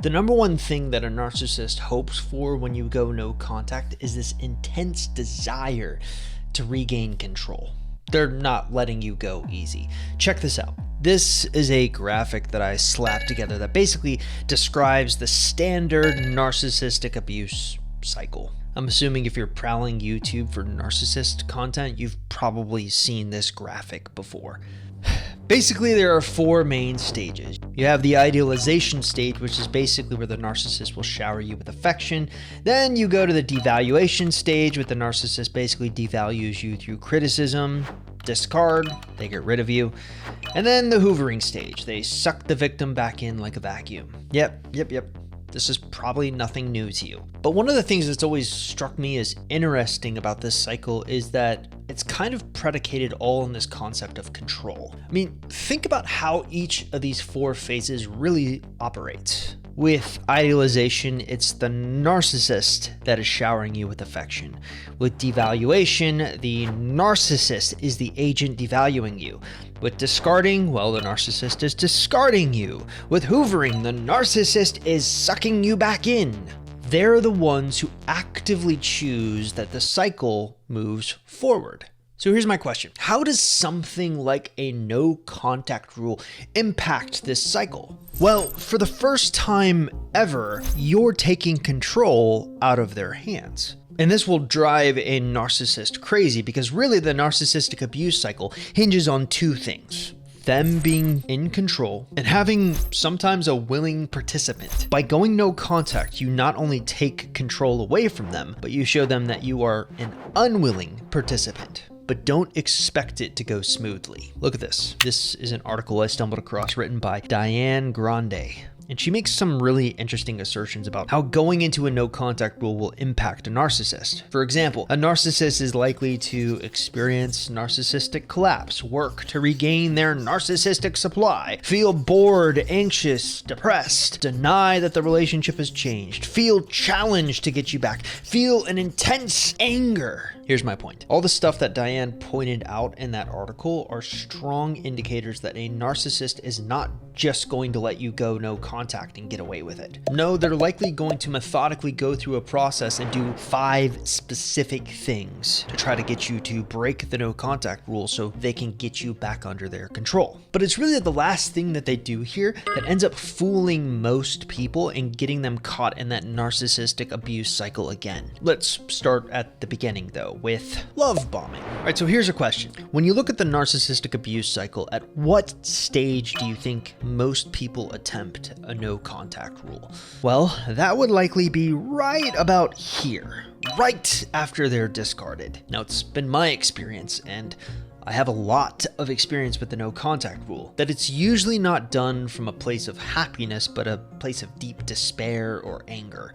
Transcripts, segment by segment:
The number one thing that a narcissist hopes for when you go no contact is this intense desire to regain control. They're not letting you go easy. Check this out. This is a graphic that I slapped together that basically describes the standard narcissistic abuse cycle. I'm assuming if you're prowling YouTube for narcissist content, you've probably seen this graphic before. Basically, there are 4 main stages. You have the idealization stage, which is basically where the narcissist will shower you with affection. Then you go to the devaluation stage, where the narcissist basically devalues you through criticism, discard, they get rid of you. And then the hoovering stage. They suck the victim back in like a vacuum. Yep. This is probably nothing new to you. But one of the things that's always struck me as interesting about this cycle is that it's kind of predicated all on this concept of control. I mean, think about how each of these 4 phases really operates. With idealization, it's the narcissist that is showering you with affection. With devaluation, the narcissist is the agent devaluing you. With discarding, well, the narcissist is discarding you. With hoovering, the narcissist is sucking you back in. They're the ones who actively choose that the cycle moves forward. So here's my question. How does something like a no contact rule impact this cycle? Well, for the first time ever, you're taking control out of their hands. And this will drive a narcissist crazy because really the narcissistic abuse cycle hinges on 2 things. Them being in control and having sometimes a willing participant. By going no contact, you not only take control away from them, but you show them that you are an unwilling participant. But don't expect it to go smoothly. Look at this. This is an article I stumbled across written by Diane Grande. And she makes some really interesting assertions about how going into a no contact rule will impact a narcissist. For example, a narcissist is likely to experience narcissistic collapse, work to regain their narcissistic supply, feel bored, anxious, depressed, deny that the relationship has changed, feel challenged to get you back, feel an intense anger. Here's my point. All the stuff that Diane pointed out in that article are strong indicators that a narcissist is not just going to let you go no contact and get away with it. No, they're likely going to methodically go through a process and do 5 specific things to try to get you to break the no contact rule so they can get you back under their control. But it's really the last thing that they do here that ends up fooling most people and getting them caught in that narcissistic abuse cycle again. Let's start at the beginning though, with love bombing. All right, so here's a question. When you look at the narcissistic abuse cycle, at what stage do you think most people attempt a no contact rule? Well, that would likely be right about here, right after they're discarded. Now, it's been my experience, and I have a lot of experience with the no contact rule, that it's usually not done from a place of happiness, but a place of deep despair or anger.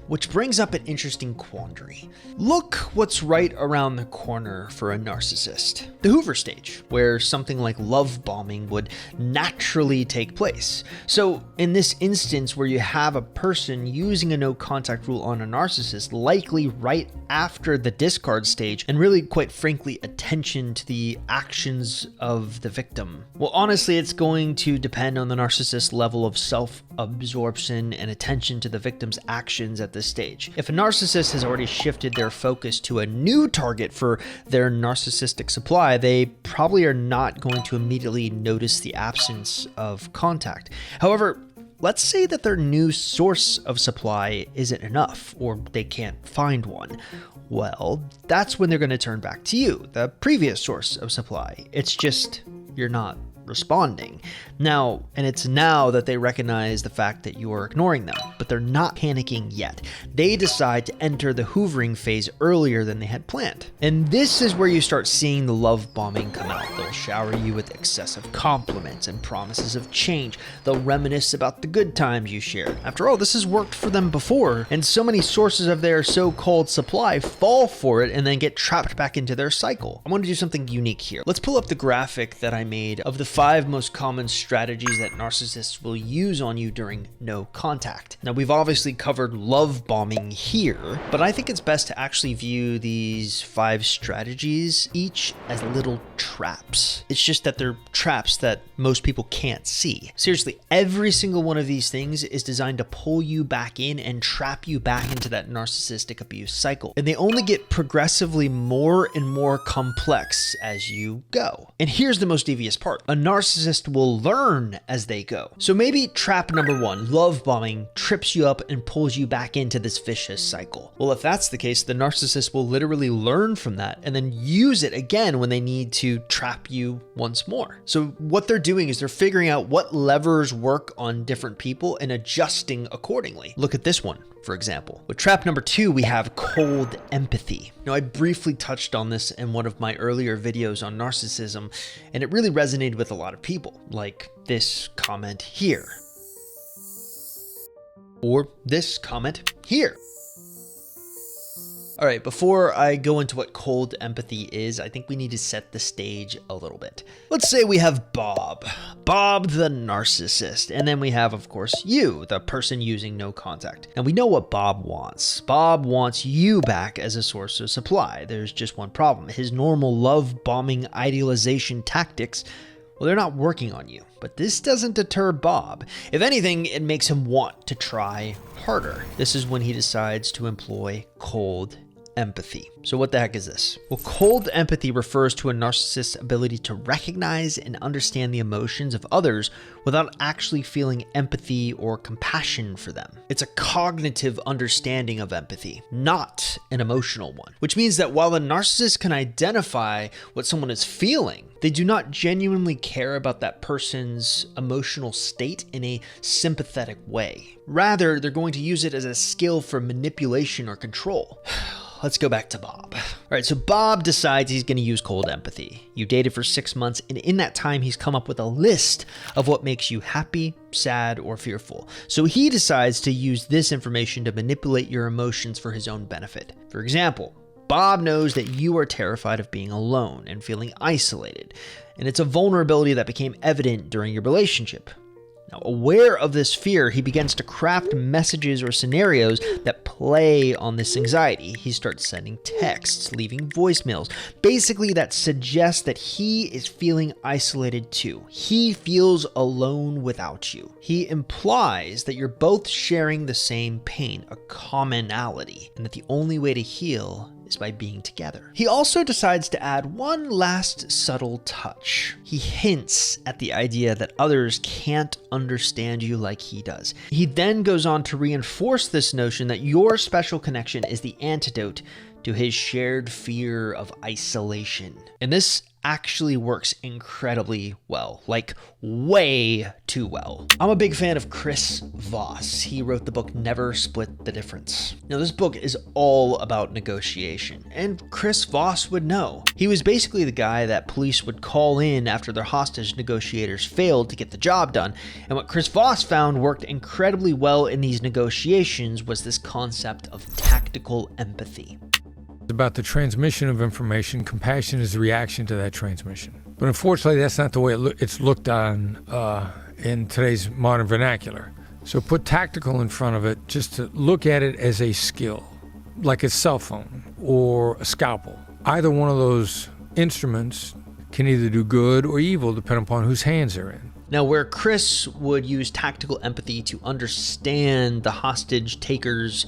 Which brings up an interesting quandary. Look what's right around the corner for a narcissist. The Hoover stage, where something like love bombing would naturally take place. So in this instance where you have a person using a no contact rule on a narcissist, likely right after the discard stage, and really quite frankly attention to the actions of the victim. Well, honestly, it's going to depend on the narcissist's level of self-absorption and attention to the victim's actions at this stage. If a narcissist has already shifted their focus to a new target for their narcissistic supply, they probably are not going to immediately notice the absence of contact. However, let's say that their new source of supply isn't enough, or they can't find one. Well, that's when they're going to turn back to you, the previous source of supply. It's just you're not responding. Now, and it's now that they recognize the fact that you are ignoring them, but they're not panicking yet. They decide to enter the hoovering phase earlier than they had planned. And this is where you start seeing the love bombing come out. They'll shower you with excessive compliments and promises of change. They'll reminisce about the good times you shared. After all, this has worked for them before, and so many sources of their so-called supply fall for it and then get trapped back into their cycle. I want to do something unique here. Let's pull up the graphic that I made of the 5 most common strategies that narcissists will use on you during no contact. Now, we've obviously covered love bombing here, but I think it's best to actually view these 5 strategies each as little traps. It's just that they're traps that most people can't see. Seriously, every single one of these things is designed to pull you back in and trap you back into that narcissistic abuse cycle. And they only get progressively more and more complex as you go. And here's the most devious part. A narcissist will learn as they go. So maybe trap number 1, love bombing, trips you up and pulls you back into this vicious cycle. Well, if that's the case, the narcissist will literally learn from that and then use it again when they need to trap you once more. So what they're doing is they're figuring out what levers work on different people and adjusting accordingly. Look at this one, for example. With trap number 2, we have cold empathy. Now, I briefly touched on this in one of my earlier videos on narcissism, and it really resonated with a lot of people, like this comment here, or this comment here. All right, before I go into what cold empathy is, I think we need to set the stage a little bit. Let's say we have Bob the narcissist, and then we have, of course, you, the person using no contact. And we know what Bob wants. Bob wants you back as a source of supply. There's just one problem. His normal love bombing idealization tactics, well, they're not working on you. But this doesn't deter Bob. If anything, it makes him want to try harder. This is when he decides to employ cold empathy. So what the heck is this? Well, cold empathy refers to a narcissist's ability to recognize and understand the emotions of others without actually feeling empathy or compassion for them. It's a cognitive understanding of empathy, not an emotional one, which means that while the narcissist can identify what someone is feeling, they do not genuinely care about that person's emotional state in a sympathetic way. Rather, they're going to use it as a skill for manipulation or control. Let's go back to Bob. All right, so Bob decides he's going to use cold empathy. You dated for 6 months, and in that time, he's come up with a list of what makes you happy, sad, or fearful. So he decides to use this information to manipulate your emotions for his own benefit. For example, Bob knows that you are terrified of being alone and feeling isolated, and it's a vulnerability that became evident during your relationship. Now, aware of this fear, he begins to craft messages or scenarios that play on this anxiety. He starts sending texts, leaving voicemails, basically that suggests that he is feeling isolated too. He feels alone without you. He implies that you're both sharing the same pain, a commonality, and that the only way to heal is by being together. He also decides to add one last subtle touch. He hints at the idea that others can't understand you like he does. He then goes on to reinforce this notion that your special connection is the antidote to his shared fear of isolation. And this actually works incredibly well, like way too well. I'm a big fan of Chris Voss. He wrote the book Never Split the Difference. Now, this book is all about negotiation, and Chris Voss would know. He was basically the guy that police would call in after their hostage negotiators failed to get the job done. And what Chris Voss found worked incredibly well in these negotiations was this concept of tactical empathy. About the transmission of information. Compassion is the reaction to that transmission. But unfortunately, that's not the way it's looked on in today's modern vernacular. So put tactical in front of it just to look at it as a skill, like a cell phone or a scalpel. Either one of those instruments can either do good or evil depending upon whose hands they're in. Now, where Chris would use tactical empathy to understand the hostage taker's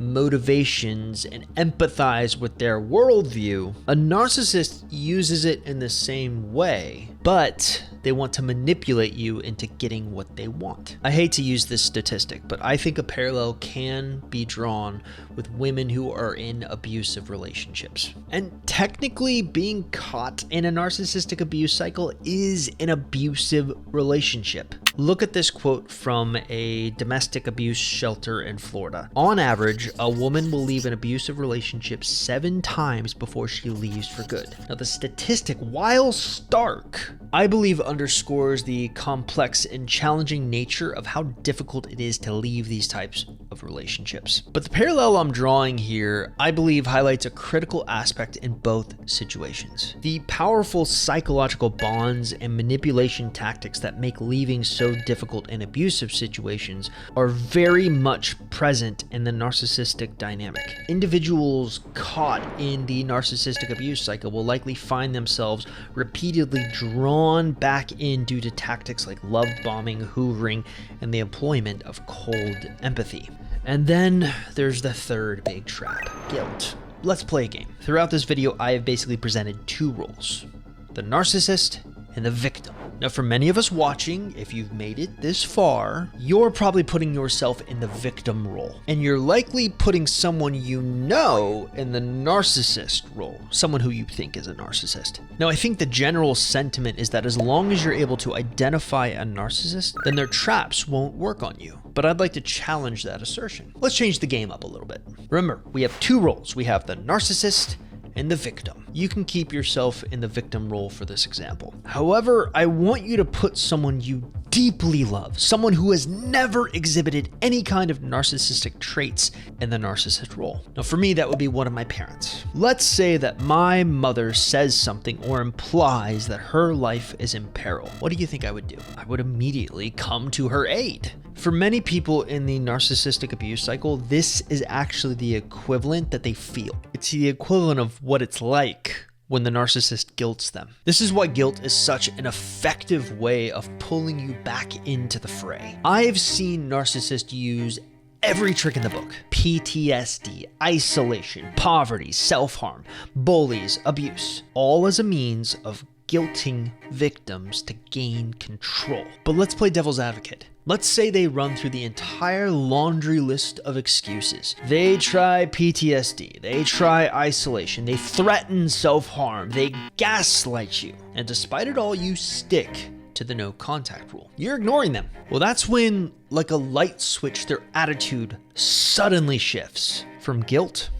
motivations and empathize with their worldview, a narcissist uses it in the same way, but they want to manipulate you into getting what they want. I hate to use this statistic, but I think a parallel can be drawn with women who are in abusive relationships. And technically, being caught in a narcissistic abuse cycle is an abusive relationship. Look at this quote from a domestic abuse shelter in Florida. On average, a woman will leave an abusive relationship 7 times before she leaves for good. Now, the statistic, while stark, I believe underscores the complex and challenging nature of how difficult it is to leave these types of relationships. But the parallel I'm drawing here, I believe, highlights a critical aspect in both situations. The powerful psychological bonds and manipulation tactics that make leaving so difficult in abusive situations are very much present in the narcissistic dynamic. Individuals caught in the narcissistic abuse cycle will likely find themselves repeatedly drawn back in due to tactics like love bombing, hoovering, and the employment of cold empathy. And then there's the third big trap, guilt. Let's play a game. Throughout this video, I have basically presented 2 roles: the narcissist and the victim. Now, for many of us watching, if you've made it this far, you're probably putting yourself in the victim role. And you're likely putting someone you know in the narcissist role, someone who you think is a narcissist. Now, I think the general sentiment is that as long as you're able to identify a narcissist, then their traps won't work on you. But I'd like to challenge that assertion. Let's change the game up a little bit. Remember, we have 2 roles. We have the narcissist and the victim. You can keep yourself in the victim role for this example. However, I want you to put someone you deeply love, someone who has never exhibited any kind of narcissistic traits, in the narcissist role. Now, for me, that would be one of my parents. Let's say that my mother says something or implies that her life is in peril. What do you think I would do? I would immediately come to her aid. For many people in the narcissistic abuse cycle, this is actually the equivalent that they feel. It's the equivalent of what it's like when the narcissist guilts them. This is why guilt is such an effective way of pulling you back into the fray. I've seen narcissists use every trick in the book: PTSD, isolation, poverty, self-harm, bullies, abuse, all as a means of guilting victims to gain control. But let's play devil's advocate. Let's say they run through the entire laundry list of excuses. They try PTSD, they try isolation, they threaten self-harm, they gaslight you. And despite it all, you stick to the no contact rule. You're ignoring them. Well, that's when, like a light switch, their attitude suddenly shifts from guilt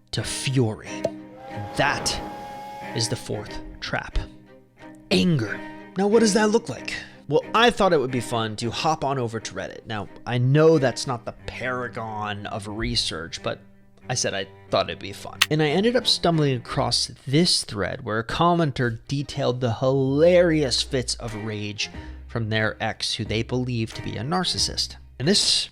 to fury. And that is the 4th trap: anger. Now, what does that look like? Well, I thought it would be fun to hop on over to Reddit. Now, I know that's not the paragon of research, but I said I thought it'd be fun. And I ended up stumbling across this thread where a commenter detailed the hilarious fits of rage from their ex, who they believe to be a narcissist. And this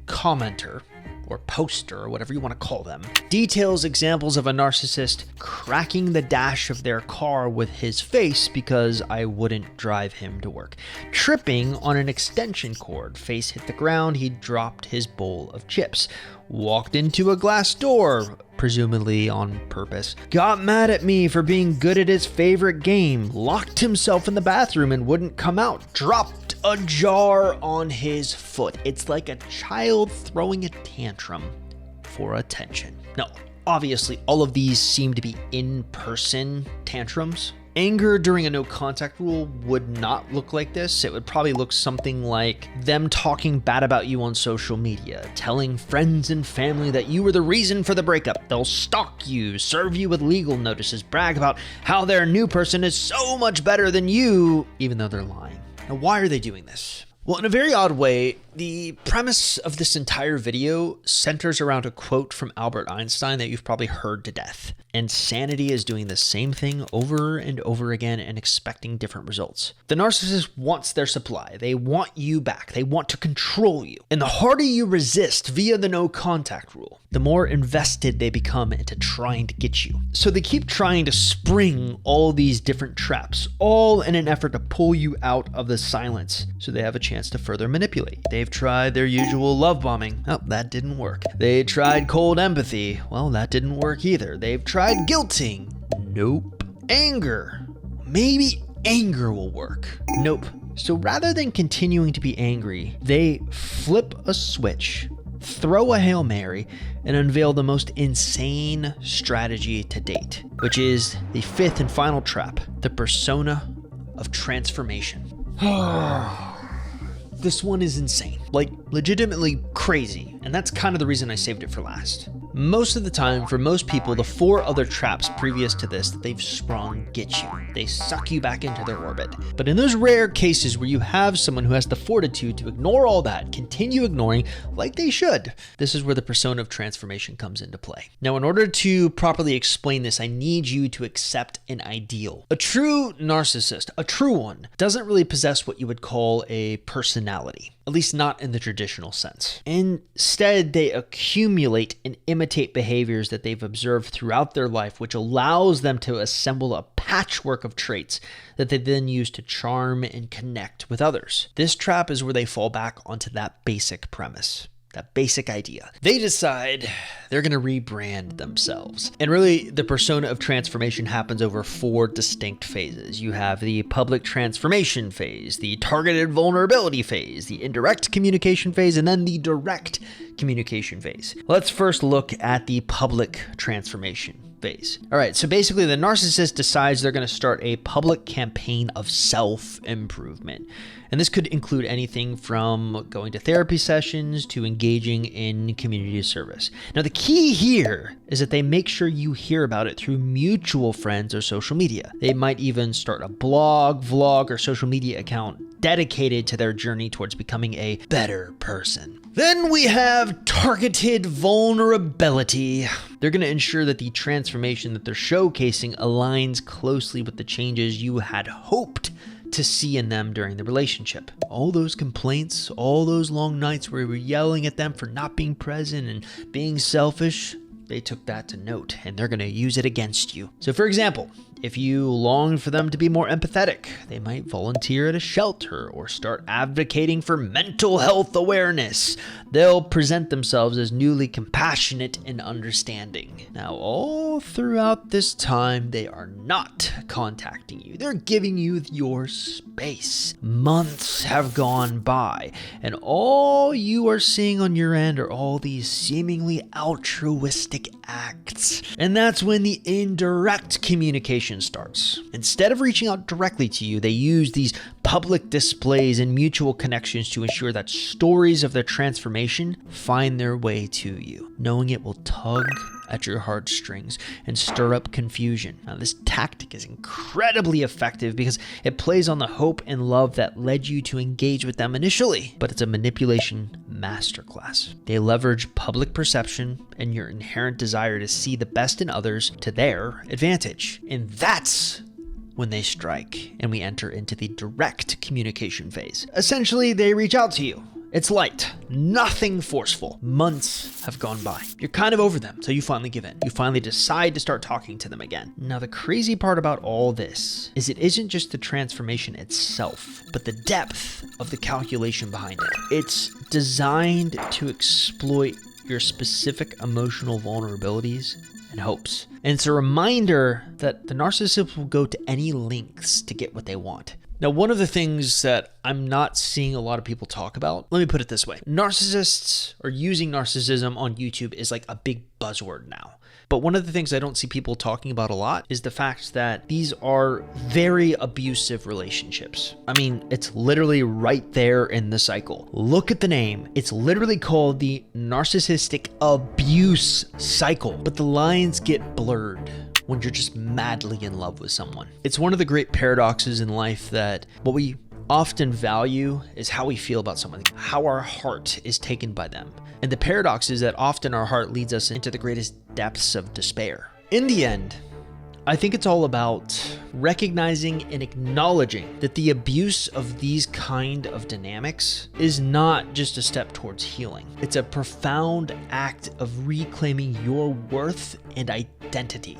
commenter, or poster, or whatever you want to call them, details examples of a narcissist cracking the dash of their car with his face because I wouldn't drive him to work, tripping on an extension cord, face hit the ground, he dropped his bowl of chips, walked into a glass door, presumably on purpose, got mad at me for being good at his favorite game, locked himself in the bathroom and wouldn't come out, dropped a jar on his foot. It's like a child throwing a tantrum for attention. Now, obviously, all of these seem to be in-person tantrums. Anger during a no contact rule would not look like this. It would probably look something like them talking bad about you on social media, telling friends and family that you were the reason for the breakup. They'll stalk you, serve you with legal notices, brag about how their new person is so much better than you, even though they're lying. Now, why are they doing this? Well, in a very odd way, the premise of this entire video centers around a quote from Albert Einstein that you've probably heard to death. Insanity is doing the same thing over and over again and expecting different results. The narcissist wants their supply. They want you back. They want to control you. And the harder you resist via the no contact rule, the more invested they become into trying to get you. So they keep trying to spring all these different traps, all in an effort to pull you out of the silence so they have a chance to further manipulate. They've tried their usual love bombing. Oh, that didn't work. They tried cold empathy. Well, that didn't work either. They've tried guilting. Nope. Anger. Maybe anger will work. Nope. So rather than continuing to be angry, they flip a switch, throw a Hail Mary, and unveil the most insane strategy to date, which is the 5th and final trap, the persona of transformation. This one is insane, like legitimately crazy, and that's kind of the reason I saved it for last. Most of the time, for most people, the 4 other traps previous to this that they've sprung get you. They suck you back into their orbit. But in those rare cases where you have someone who has the fortitude to ignore all that, continue ignoring like they should, this is where the persona of transformation comes into play. Now, in order to properly explain this, I need you to accept an ideal. A true narcissist, a true one, doesn't really possess what you would call a personality. At least not in the traditional sense. Instead, they accumulate and imitate behaviors that they've observed throughout their life, which allows them to assemble a patchwork of traits that they then use to charm and connect with others. This trap is where they fall back onto that basic premise. That basic idea. They decide they're going to rebrand themselves. And really, the persona of transformation happens over 4 distinct phases. You have the public transformation phase, the targeted vulnerability phase, the indirect communication phase, and then the direct communication phase. Let's first look at the public transformation phase. All right, so basically the narcissist decides they're going to start a public campaign of self-improvement. And this could include anything from going to therapy sessions to engaging in community service. Now, the key here is that they make sure you hear about it through mutual friends or social media. They might even start a blog, vlog, or social media account dedicated to their journey towards becoming a better person. Then we have targeted vulnerability. They're going to ensure that the transformation that they're showcasing aligns closely with the changes you had hoped to see in them during the relationship. All those complaints, all those long nights where we were yelling at them for not being present and being selfish, they took that to note and they're going to use it against you. So for example, if you long for them to be more empathetic, they might volunteer at a shelter or start advocating for mental health awareness. They'll present themselves as newly compassionate and understanding. Now, all throughout this time, they are not contacting you. They're giving you your space. Months have gone by, and all you are seeing on your end are all these seemingly altruistic acts. And that's when the indirect communication starts. Instead of reaching out directly to you, they use these public displays and mutual connections to ensure that stories of their transformation find their way to you, knowing it will tug at your heartstrings and stir up confusion. Now, this tactic is incredibly effective because it plays on the hope and love that led you to engage with them initially, but it's a manipulation masterclass. They leverage public perception and your inherent desire to see the best in others to their advantage. And that's when they strike and we enter into the direct communication phase. Essentially, they reach out to you. It's light, nothing forceful. Months have gone by. You're kind of over them, so you finally give in. You finally decide to start talking to them again. Now, the crazy part about all this is it isn't just the transformation itself, but the depth of the calculation behind it. It's designed to exploit your specific emotional vulnerabilities and hopes. And it's a reminder that the narcissist will go to any lengths to get what they want. Now, one of the things that I'm not seeing a lot of people talk about, let me put it this way. Narcissists or using narcissism on YouTube is like a big buzzword now. But one of the things I don't see people talking about a lot is the fact that these are very abusive relationships. I mean, it's literally right there in the cycle. Look at the name. It's literally called the narcissistic abuse cycle, but the lines get blurred when you're just madly in love with someone. It's one of the great paradoxes in life that what we often value is how we feel about someone, how our heart is taken by them. And the paradox is that often our heart leads us into the greatest depths of despair. In the end, I think it's all about recognizing and acknowledging that the abuse of these kind of dynamics is not just a step towards healing. It's a profound act of reclaiming your worth and identity.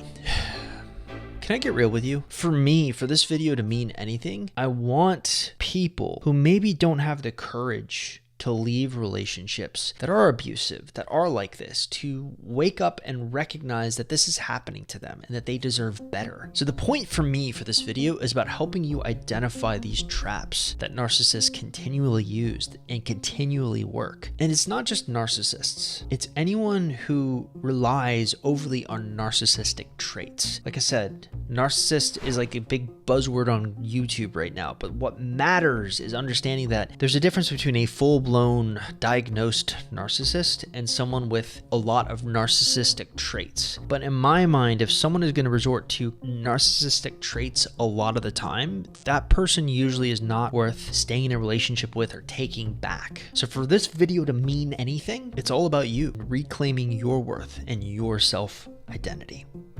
Can I get real with you? For me, for this video to mean anything, I want people who maybe don't have the courage to leave relationships that are abusive, that are like this, to wake up and recognize that this is happening to them and that they deserve better. So the point for me for this video is about helping you identify these traps that narcissists continually use and continually work. And it's not just narcissists. It's anyone who relies overly on narcissistic traits. Like I said, narcissist is like a big buzzword on YouTube right now, but what matters is understanding that there's a difference between a full-blown diagnosed narcissist and someone with a lot of narcissistic traits. But in my mind, if someone is going to resort to narcissistic traits a lot of the time, that person usually is not worth staying in a relationship with or taking back. So for this video to mean anything, it's all about you reclaiming your worth and your self-identity.